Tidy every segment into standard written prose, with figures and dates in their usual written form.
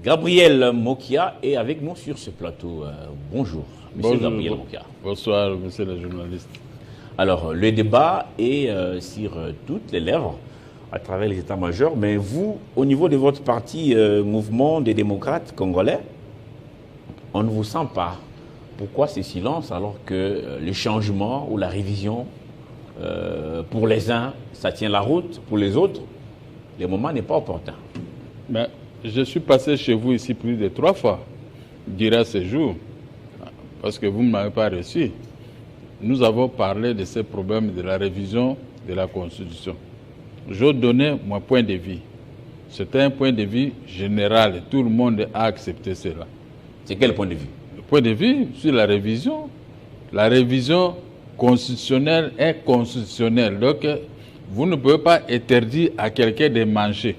Gabriel Mokia est avec nous sur ce plateau. Bonjour, monsieur Gabriel Mokia. Bonsoir, monsieur le journaliste. Alors, le débat est sur toutes les lèvres à travers les états-majors, mais vous, au niveau de votre parti Mouvement des démocrates congolais, on ne vous sent pas. Pourquoi ce silence alors que le changement ou la révision, pour les uns, ça tient la route, pour les autres, le moment n'est pas opportun? Mais je suis passé chez vous ici plus de 3 fois durant ces jours, parce que vous ne m'avez pas reçu. Nous avons parlé de ces problèmes de la révision de la Constitution. Je donnais mon point de vue. C'était un point de vue général et tout le monde a accepté cela. C'est quel point de vue? Le point de vue sur la révision. La révision constitutionnelle est constitutionnelle. Donc, vous ne pouvez pas interdire à quelqu'un de manger.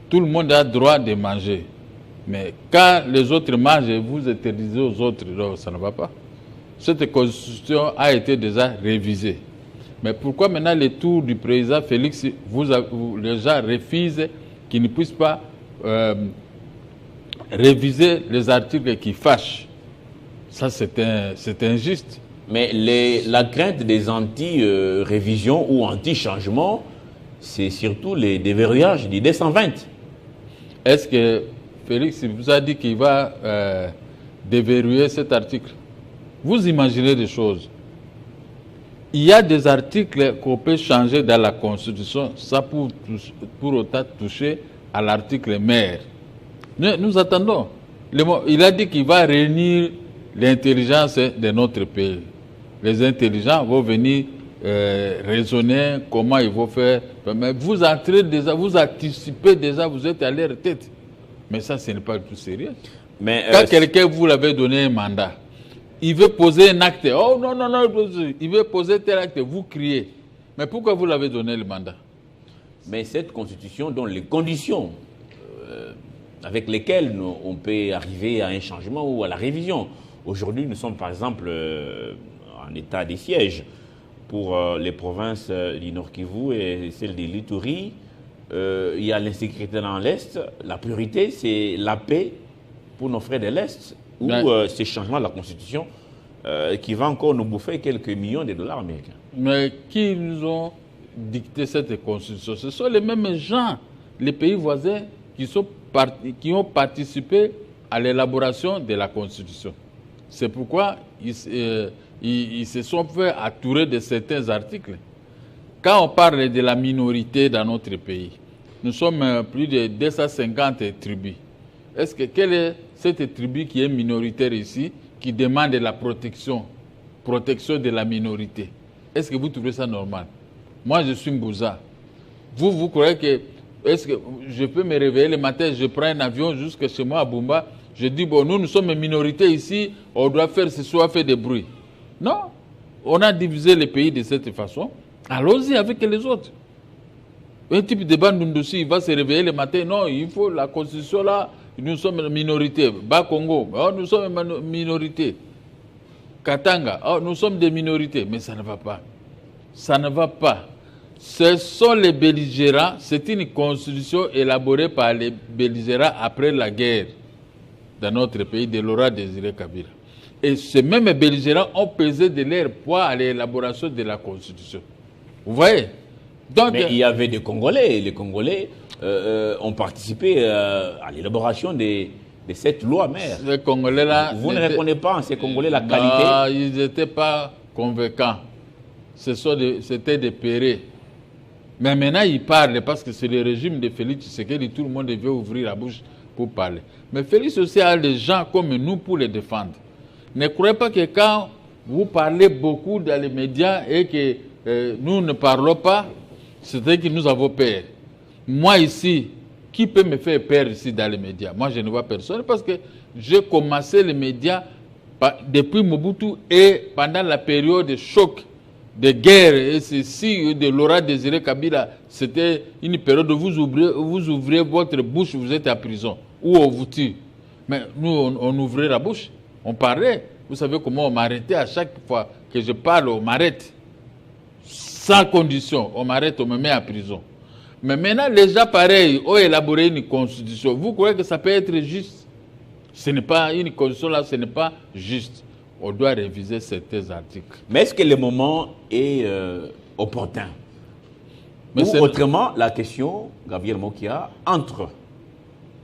Tout le monde a droit de manger. Mais quand les autres mangent, vous interdisez aux autres, donc ça ne va pas. Cette constitution a été déjà révisée. Mais pourquoi maintenant le tour du président Félix, les gens refusent qu'il ne puisse pas réviser les articles qui fâchent? Ça, c'est injuste. Mais la crainte des anti-révisions ou anti-changements, c'est surtout les déverrouillages du D120. Est-ce que Félix vous a dit qu'il va déverrouiller cet article? Vous imaginez des choses. Il y a des articles qu'on peut changer dans la Constitution, ça pour autant toucher à l'article mère. Nous attendons. Il a dit qu'il va réunir l'intelligence de notre pays. Les intelligents vont venir raisonner comment ils vont faire. Mais vous entrez déjà, vous anticipez déjà, vous êtes à leur tête. Mais ça, ce n'est pas du tout sérieux. Mais, quand quelqu'un vous l'avait donné un mandat, il veut poser un acte. Oh non, non, non, il veut poser tel acte. Vous criez. Mais pourquoi vous l'avez donné le mandat? Mais cette constitution donne les conditions avec lesquelles on peut arriver à un changement ou à la révision. Aujourd'hui, nous sommes par exemple en état de siège pour les provinces du Nord Kivu et celle de l'Ituri. Il y a l'insécurité dans l'Est. La priorité, c'est la paix pour nos frères de l'Est. Ou ces changements de la Constitution qui va encore nous bouffer quelques millions de dollars américains. Mais qui nous ont dicté cette Constitution? Ce sont les mêmes gens, les pays voisins, qui ont participé à l'élaboration de la Constitution. C'est pourquoi ils se sont fait attourer de certains articles. Quand on parle de la minorité dans notre pays, nous sommes plus de 250 tribus. Quelle est cette tribu qui est minoritaire ici, qui demande la protection de la minorité? Est-ce que vous trouvez ça normal? Moi, je suis Mbouza. Vous croyez que... Est-ce que je peux me réveiller le matin, je prends un avion jusqu'à chez moi à Bumba, je dis, bon, nous sommes une minorité ici, on doit faire ce soir, faire des bruits. Non, on a divisé le pays de cette façon. Allons-y avec les autres. Un type de Bandundusi, il va se réveiller le matin, non, il faut la constitution là, nous sommes une minorité. Bas Congo, oh, nous sommes une minorité. Katanga, oh, nous sommes des minorités. Mais ça ne va pas. Ça ne va pas. Ce sont les belligérants. C'est une constitution élaborée par les belligérants après la guerre dans notre pays de Laurent Désiré Kabila. Et ces mêmes belligérants ont pesé de leur poids à l'élaboration de la constitution. Vous voyez? Donc, mais il y avait des Congolais. Les Congolais ont participé à l'élaboration de cette loi mère. Ces Congolais-là... Vous ne reconnaissez pas en ces Congolais la qualité? Non, ils n'étaient pas convaincants. C'était des pérés. Mais maintenant, ils parlent parce que c'est le régime de Félix Tshisekedi, tout le monde devait ouvrir la bouche pour parler. Mais Félix aussi a des gens comme nous pour les défendre. Ne croyez pas que quand vous parlez beaucoup dans les médias et que nous ne parlons pas, c'est que nous avons peur. Moi ici, qui peut me faire peur ici dans les médias? Moi, je ne vois personne parce que j'ai commencé les médias depuis Mobutu et pendant la période de choc, de guerre, et ceci, de Laurent Désiré Kabila, c'était une période où vous ouvrez votre bouche, vous êtes en prison, ou on vous tue. Mais nous, on ouvrait la bouche, on parlait. Vous savez comment on m'arrêtait à chaque fois que je parle, on m'arrête. Sans condition, on m'arrête, on me met en prison. Mais maintenant, les gens pareils ont élaboré une constitution. Vous croyez que ça peut être juste? Ce n'est pas une constitution là, ce n'est pas juste. On doit réviser certains articles. Mais est-ce que le moment est opportun? Mais ou autrement, la question, Gabriel Mokia, entre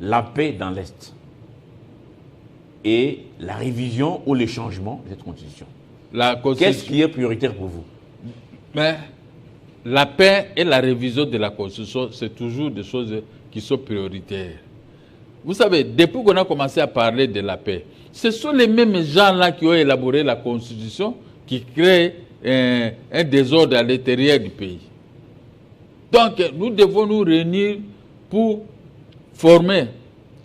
la paix dans l'Est et la révision ou les changements de cette constitution, qu'est-ce qui est prioritaire pour vous? Mais la paix et la révision de la constitution, c'est toujours des choses qui sont prioritaires. Vous savez, depuis qu'on a commencé à parler de la paix, ce sont les mêmes gens-là qui ont élaboré la constitution qui créent un désordre à l'intérieur du pays. Donc, nous devons nous réunir pour former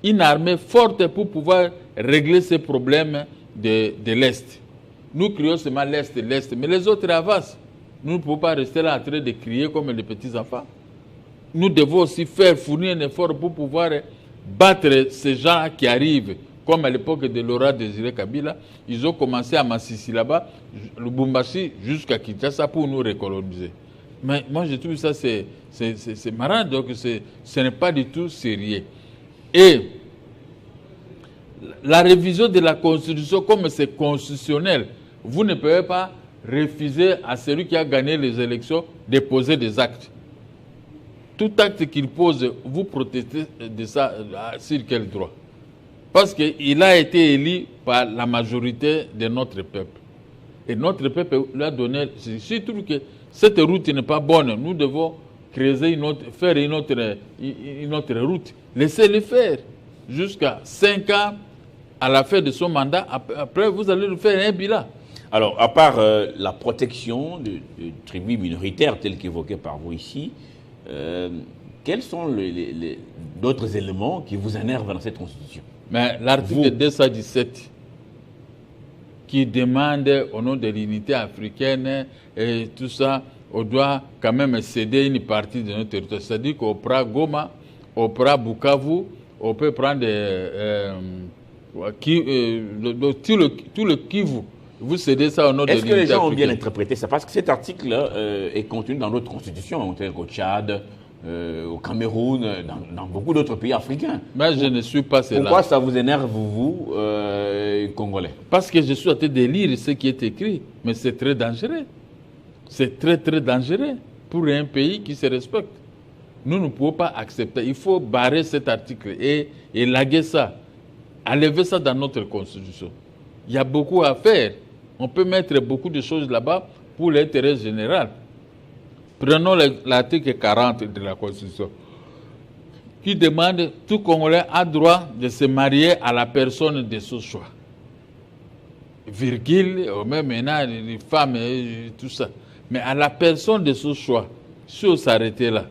une armée forte pour pouvoir régler ces problèmes de l'Est. Nous crions seulement l'Est, mais les autres avancent. Nous ne pouvons pas rester là en train de crier comme les petits-enfants. Nous devons aussi fournir un effort pour pouvoir battre ces gens qui arrivent. Comme à l'époque de Laurent Désiré Kabila, ils ont commencé à Massissi là-bas, Lubumbashi jusqu'à Kinshasa pour nous recoloniser. Mais moi, je trouve ça c'est marrant, donc ce n'est pas du tout sérieux. Et la révision de la Constitution, comme c'est constitutionnel, vous ne pouvez pas refuser à celui qui a gagné les élections de poser des actes. Tout acte qu'il pose, vous protestez de ça sur quel droit? Parce qu'il a été élu par la majorité de notre peuple. Et notre peuple lui a donné... Je trouve que cette route n'est pas bonne. Nous devons faire une autre route. Laissez-le faire. Jusqu'à 5 ans, à la fin de son mandat, après vous allez nous faire un bilan. Alors, à part la protection de tribus minoritaires telles qu'évoquées par vous ici, quels sont d'autres éléments qui vous énervent dans cette constitution? Mais l'article 217 qui demande au nom de l'unité africaine et tout ça, on doit quand même céder une partie de notre territoire. C'est-à-dire qu'on prend Goma, on prend Bukavu, on peut prendre tout le Kivu. Vous cédez ça au nom de l'unité africaine. Est-ce que les gens ont bien interprété ça? Parce que cet article est contenu dans d'autres constitutions, tel qu'au Tchad, au Cameroun, dans beaucoup d'autres pays africains. Mais je ne suis pas cela. Pourquoi ça vous énerve, vous, Congolais? Parce que je suis en train de lire ce qui est écrit, mais c'est très dangereux. C'est très, très dangereux pour un pays qui se respecte. Nous ne pouvons pas accepter. Il faut barrer cet article et élaguer ça, enlever ça dans notre constitution. Il y a beaucoup à faire. On peut mettre beaucoup de choses là-bas pour l'intérêt général. Prenons l'article 40 de la Constitution, qui demande tout Congolais a droit de se marier à la personne de son choix. Virgule, même maintenant, les femmes et tout ça. Mais à la personne de son choix, si on s'arrêtait là,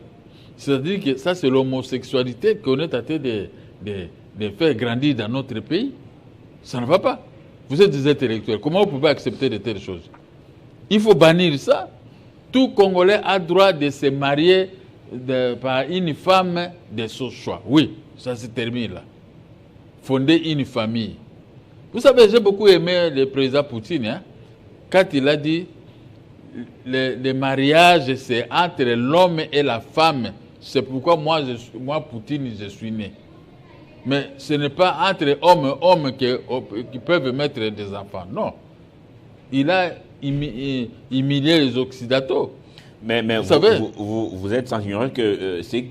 c'est-à-dire que ça, c'est l'homosexualité qu'on est en train de faire grandir dans notre pays. Ça ne va pas. Vous êtes des intellectuels. Comment vous pouvez accepter de telles choses? Il faut bannir ça. Tout Congolais a droit de se marier par une femme de son choix. Oui, ça se termine là. Fonder une famille. Vous savez, j'ai beaucoup aimé le président Poutine, hein, quand il a dit le mariage, c'est entre l'homme et la femme. C'est pourquoi moi, Poutine, je suis né. Mais ce n'est pas entre hommes et hommes qui peuvent mettre des enfants. Non. Il a humilié les Occidentaux. Mais vous êtes sans ignorer que ceux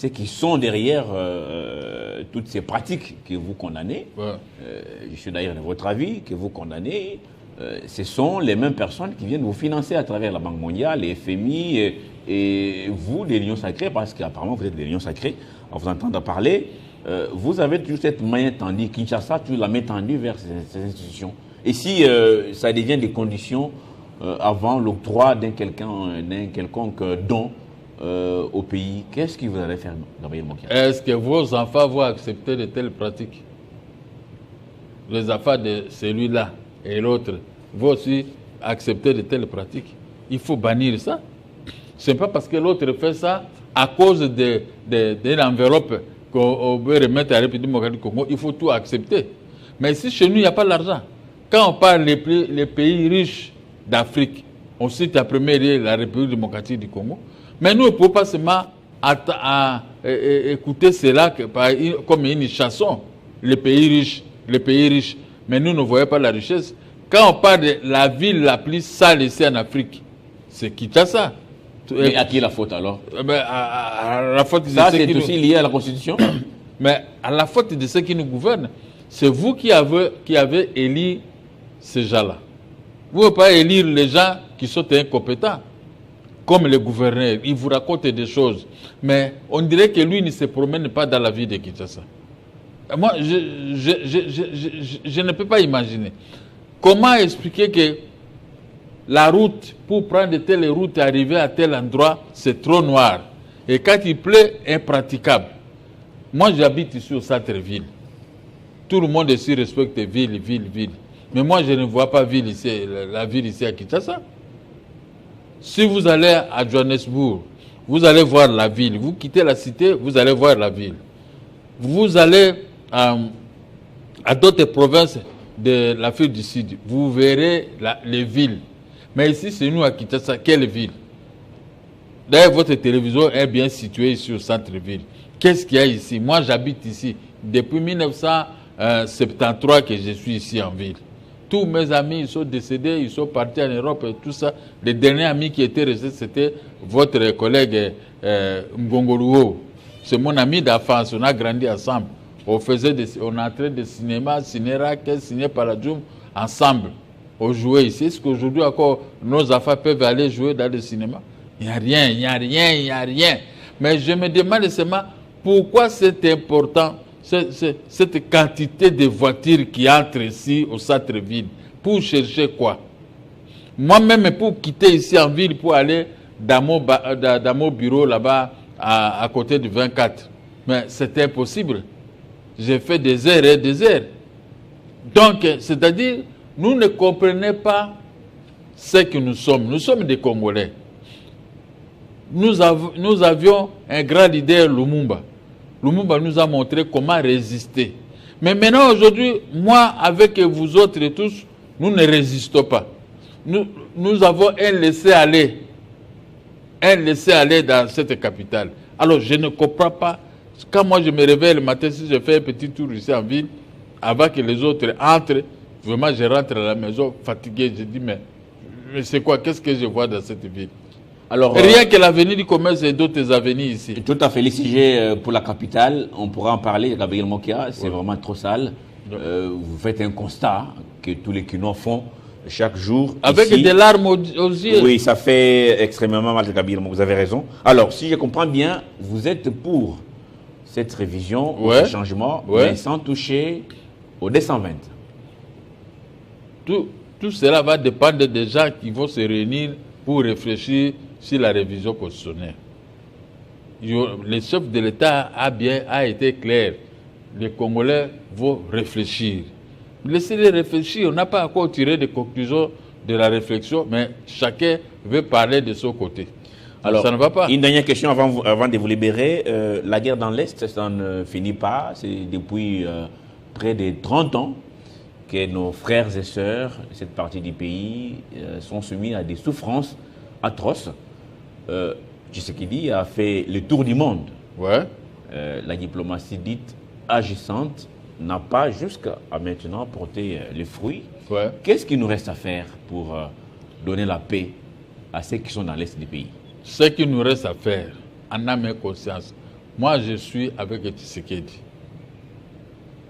qui sont derrière toutes ces pratiques que vous condamnez, je suis d'ailleurs de votre avis, que vous condamnez, ce sont les mêmes personnes qui viennent vous financer à travers la Banque mondiale, les FMI et vous, les Lions Sacrés, parce qu'apparemment vous êtes des Lions Sacrés, en vous entendant parler, vous avez toujours cette main tendue, Kinshasa, toujours la main tendue vers ces institutions. Et si ça devient des conditions avant l'octroi d'un quelconque don au pays, qu'est-ce que vous allez faire, Gabriel Mokia? Est-ce que vos enfants vont accepter de telles pratiques? Les enfants de celui-là et l'autre vont aussi accepter de telles pratiques? Il faut bannir ça. Ce n'est pas parce que l'autre fait ça à cause d'une enveloppe qu'on veut remettre à la République démocratique du Congo. Il faut tout accepter. Mais si chez nous, il n'y a pas d'argent. Quand on parle des pays riches d'Afrique, on cite la première, la République démocratique du Congo. Mais nous, on ne peut pas seulement à écouter cela comme une chanson. Les pays riches. Mais nous ne voyons pas la richesse. Quand on parle de la ville la plus sale ici en Afrique, c'est Kinshasa. Mais à qui la faute alors? À la faute ça, c'est aussi lié à la Constitution. Mais à la faute de ceux qui nous gouvernent. C'est vous qui avez élu ces gens-là. Vous ne pouvez pas élire les gens qui sont incompétents, comme les gouverneurs. Ils vous racontent des choses. Mais on dirait que lui ne se promène pas dans la vie de Kinshasa. Moi, je ne peux pas imaginer. Comment expliquer que la route, pour prendre telle route et arriver à tel endroit, c'est trop noir. Et quand il pleut, impraticable. Moi, j'habite ici au centre-ville. Tout le monde ici respecte ville. Mais moi, je ne vois pas la ville ici à Kinshasa. Si vous allez à Johannesburg, vous allez voir la ville. Vous quittez la cité, vous allez voir la ville. Vous allez à d'autres provinces de l'Afrique du Sud, vous verrez les villes. Mais ici, c'est nous à Kinshasa, quelle ville? D'ailleurs, votre télévision est bien située ici au centre-ville. Qu'est-ce qu'il y a ici? Moi, j'habite ici depuis 1973 que je suis ici en ville. Tous mes amis, ils sont décédés, ils sont partis en Europe et tout ça. Les derniers amis qui étaient restés, c'était votre collègue Mgongoluo. C'est mon ami d'enfance, on a grandi ensemble. On entrait de cinéma, Cinérac, Ciné Paladjoum, ensemble. On jouait ici. Est-ce qu'aujourd'hui encore nos enfants peuvent aller jouer dans le cinéma? Il n'y a rien. Mais je me demande seulement pourquoi c'est important, cette quantité de voitures qui entrent ici au centre-ville. Pour chercher quoi? Moi-même, pour quitter ici en ville, pour aller dans mon bureau là-bas, à côté du 24. Mais c'est impossible. J'ai fait des heures et des heures. Donc, c'est-à-dire, nous ne comprenons pas ce que nous sommes. Nous sommes des Congolais. Nous avions un grand leader, Lumumba. Lumumba nous a montré comment résister. Mais maintenant, aujourd'hui, moi, avec vous autres et tous, nous ne résistons pas. Nous avons un laisser-aller. Un laisser-aller dans cette capitale. Alors, je ne comprends pas. Quand moi, je me réveille le matin, si je fais un petit tour ici en ville, avant que les autres entrent, vraiment, je rentre à la maison fatigué. Je dis, mais c'est quoi? Qu'est-ce que je vois dans cette ville? Alors, rien que l'avenue du commerce et d'autres avenues ici. Tout à fait. Les sujets pour la capitale, on pourra en parler. Gabriel Mokia, c'est vraiment trop sale. Vous faites un constat que tous les Kinois font chaque jour. Avec ici. Des larmes aux yeux. Oui, ça fait extrêmement mal, Gabriel Mokia. Vous avez raison. Alors, si je comprends bien, vous êtes pour cette révision, ce changement, mais sans toucher au D120. Tout cela va dépendre des gens qui vont se réunir pour réfléchir sur la révision constitutionnelle. Le chef de l'État a été clair. Les Congolais vont réfléchir. Laissez-les réfléchir. On n'a pas encore tiré de conclusions de la réflexion, mais chacun veut parler de son côté. Alors, ça ne va pas. Une dernière question avant de vous libérer. La guerre dans l'Est, ça ne finit pas. C'est depuis près de 30 ans que nos frères et sœurs de cette partie du pays sont soumis à des souffrances atroces. Tshisekedi a fait le tour du monde. La diplomatie dite agissante n'a pas jusqu'à maintenant porté les fruits. Qu'est-ce qu'il nous reste à faire pour donner la paix à ceux qui sont dans l'Est du pays? Ce qu'il nous reste à faire, en âme et conscience, moi je suis avec Tshisekedi.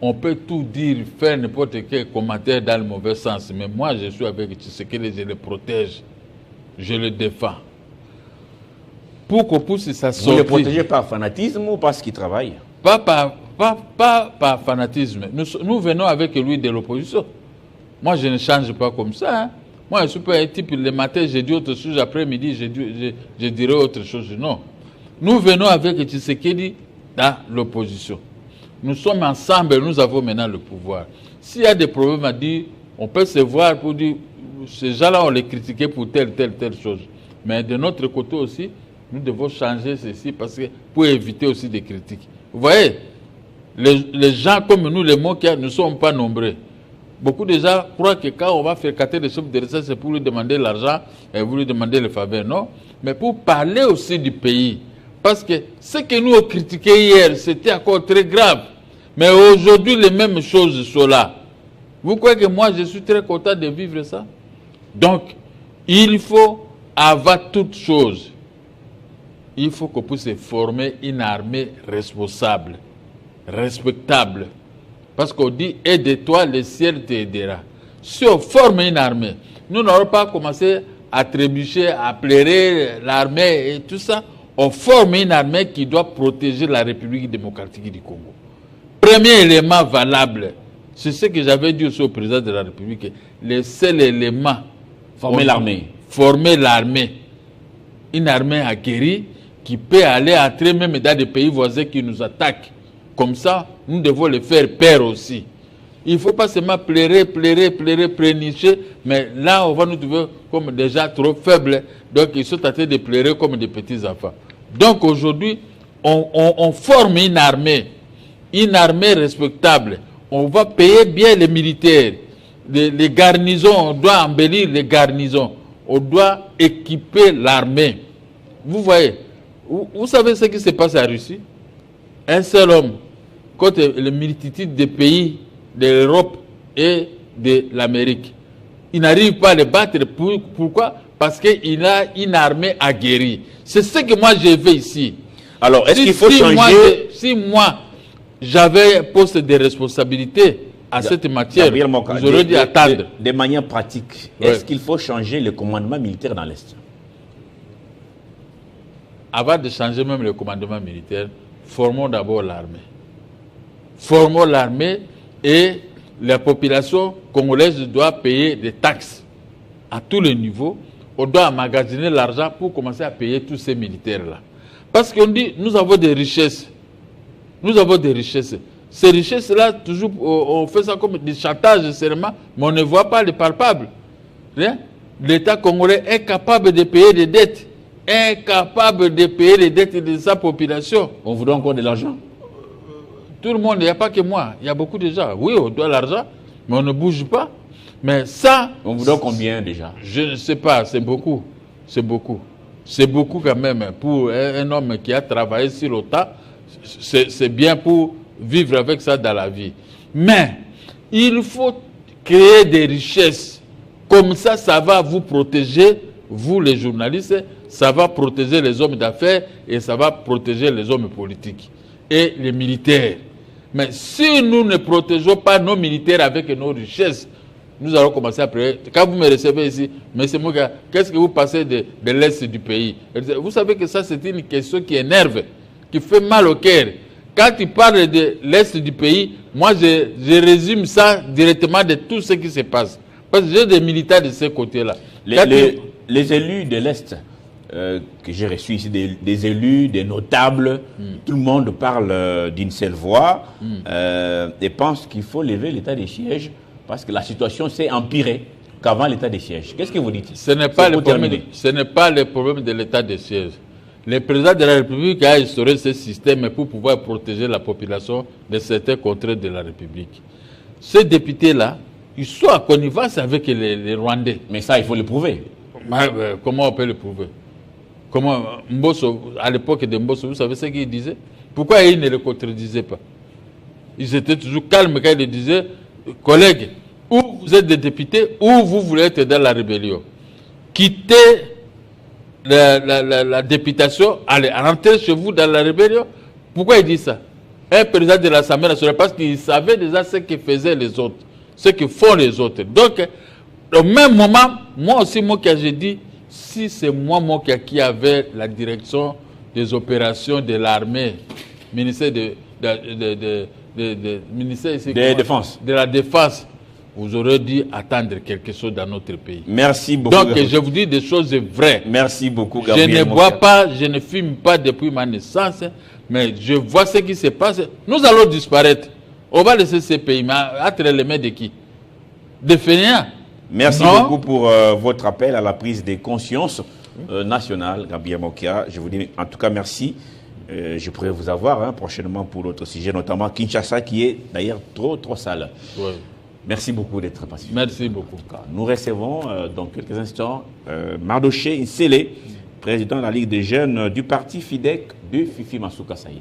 On peut tout dire, faire n'importe quel commentaire dans le mauvais sens, mais moi je suis avec Tshisekedi, je le protège, je le défends. Pour qu'on puisse s'assortir. Vous le protégez par fanatisme ou parce qu'il travaille? Pas par fanatisme. Nous venons avec lui de l'opposition. Moi je ne change pas comme ça. Hein. Moi, je ne suis pas un type, le matin, je dis autre chose, après-midi, je dirai autre chose. Non. Nous venons avec Tshisekedi dans l'opposition. Nous sommes ensemble, nous avons maintenant le pouvoir. S'il y a des problèmes à dire, on peut se voir pour dire, ces gens-là, on les critiquait pour telle chose. Mais de notre côté aussi, nous devons changer ceci pour éviter aussi des critiques. Vous voyez, les gens comme nous, les mots qu'il y a, ne sont pas nombreux. Beaucoup de gens croient que quand on va faire fréquenter le chef de l'État, c'est pour lui demander l'argent et vous lui demander le faveur. Non, mais pour parler aussi du pays, Parce que ce que nous avons critiqué hier, c'était encore très grave. Mais aujourd'hui, les mêmes choses sont là. Vous croyez que moi, je suis très content de vivre ça? Donc, il faut, avant toute chose, il faut qu'on puisse former une armée responsable, respectable. Parce qu'on dit, aide-toi, le ciel t'aidera. Si on forme une armée, nous n'aurons pas commencé à trébucher, à pleurer l'armée et tout ça. On forme une armée qui doit protéger la République démocratique du Congo. Premier élément valable, c'est ce que j'avais dit aussi au président de la République, le seul élément, Former l'armée. Former l'armée. Une armée aguerrie qui peut aller entrer même dans des pays voisins qui nous attaquent. Comme ça, nous devons les faire peur aussi. Il ne faut pas seulement pleurer, prénicher, mais là, on va nous trouver comme déjà trop faibles. Donc, ils sont en train de pleurer comme des petits enfants. Donc, aujourd'hui, on forme une armée respectable. On va payer bien les militaires. Les garnisons, on doit embellir les garnisons. On doit équiper l'armée. Vous voyez, vous savez ce qui se passe en Russie? Un seul homme contre les multitudes de pays de l'Europe et de l'Amérique. Il n'arrive pas à les battre. Pourquoi? Parce qu'il a une armée aguerrie. C'est ce que moi j'ai fait ici. Alors, est-ce qu'il faut changer... Si moi, j'avais un poste de responsabilité à cette matière, vous aurez dû attendre. De manière pratique, est-ce qu'il faut changer le commandement militaire dans l'Est? Avant de changer même le commandement militaire, formons d'abord l'armée. Formons l'armée et la population congolaise doit payer des taxes à tous les niveaux. On doit emmagasiner l'argent pour commencer à payer tous ces militaires-là. Parce qu'on dit, nous avons des richesses. Nous avons des richesses. Ces richesses-là, toujours, on fait ça comme des chantages seulement, mais on ne voit pas les palpables. L'État congolais est capable de payer des dettes. Incapable de payer les dettes de sa population. On vous donne encore de l'argent? Tout le monde, il n'y a pas que moi, il y a beaucoup de gens. Oui, on doit l'argent, mais on ne bouge pas. Mais ça... On vous donne combien déjà? Je ne sais pas, c'est beaucoup. C'est beaucoup. C'est beaucoup quand même. Pour un homme qui a travaillé sur l'OTAN, c'est bien pour vivre avec ça dans la vie. Mais il faut créer des richesses. Comme ça, ça va vous protéger, vous les journalistes, ça va protéger les hommes d'affaires et ça va protéger les hommes politiques et les militaires. Mais si nous ne protégeons pas nos militaires avec nos richesses, nous allons commencer à prier. Quand vous me recevez ici, M. Mouga, qu'est-ce que vous passez de l'Est du pays? Vous savez que ça, c'est une question qui énerve, qui fait mal au cœur. Quand tu parles de l'Est du pays, moi, je résume ça directement de tout ce qui se passe. Parce que j'ai des militaires de ce côté-là. Les élus de l'Est que j'ai reçus ici, des élus, des notables, tout le monde parle d'une seule voix et pense qu'il faut lever l'état des sièges parce que la situation s'est empirée qu'avant l'état des sièges. Qu'est-ce que vous dites? Ce n'est pas le problème de l'état des sièges. Le président de la République a instauré ce système pour pouvoir protéger la population de certains contrées de la République. Ces députés-là, ils sont en connivence avec les Rwandais. Mais ça, il faut le prouver. Comment on peut le prouver? Comment Mbosso, à l'époque de Mbosso, vous savez ce qu'il disait? Pourquoi il ne le contredisaient pas? Ils étaient toujours calmes quand ils disaient, collègues, ou vous êtes des députés, ou vous voulez être dans la rébellion. Quittez la députation, allez, rentrez chez vous dans la rébellion. Pourquoi il dit ça? Un président de l'Assemblée nationale, parce qu'il savait déjà ce que faisaient les autres, ce que font les autres. Donc, au même moment, moi aussi, j'ai dit, si c'est moi qui avait la direction des opérations de l'armée, ministère de la Défense, vous aurez dû attendre quelque chose dans notre pays. Merci beaucoup. Donc, je vous dis des choses vraies. Merci beaucoup, Gabriel. Je ne bois pas, je ne fume pas depuis ma naissance, mais je vois ce qui se passe. Nous allons disparaître. On va laisser ces pays, mais entre les mains de qui? Des fainéants. Merci beaucoup pour votre appel à la prise de conscience nationale, Gabriel Mokia. Je vous dis en tout cas merci. Je pourrais vous avoir prochainement pour d'autres sujets, notamment Kinshasa, qui est d'ailleurs trop sale. Ouais. Merci beaucoup d'être passé. Merci beaucoup. Nous recevons dans quelques instants Mardoché Nsele, président de la Ligue des jeunes du parti FIDEC de Fifi Masuka Saïdi.